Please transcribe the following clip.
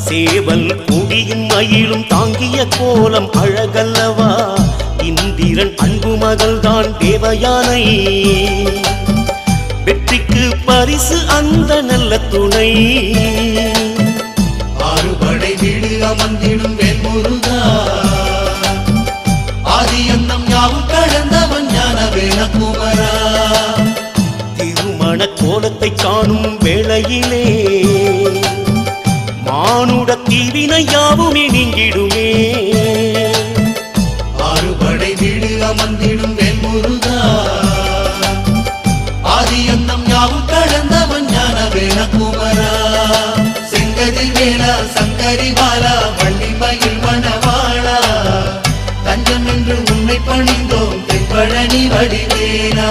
சேவல் கொடியும் மயிலும் தாங்கிய கோலம் அழகல்லவா இந்திரன் அன்பு மகள்தான் தேவயானை வெற்றிக்கு பரிசு அந்த நல்ல துணை ஆறுபடை வீடு அமர்ந்திடும் வேல்முருகா ஆதி அந்தம் யாவும் கடந்தவன் ஞான வேலகுமரா திருமண கோலத்தை காணும் வேளையிலே மானுட தீவினை யாவுமே நீங்கிடுமே ஆறுபடை வீடு அமர்ந்திடும் வேல்முருகா ஆதி அந்தம் யாவும் கடந்தவன் ஞான வேலகுமரா செங்கதில் வேலா சங்கரி பாலா வள்ளி மயில் மணவாளா தஞ்சம் என்று உன்னை பணிந்தோம் தென்பழனி வடிவேலா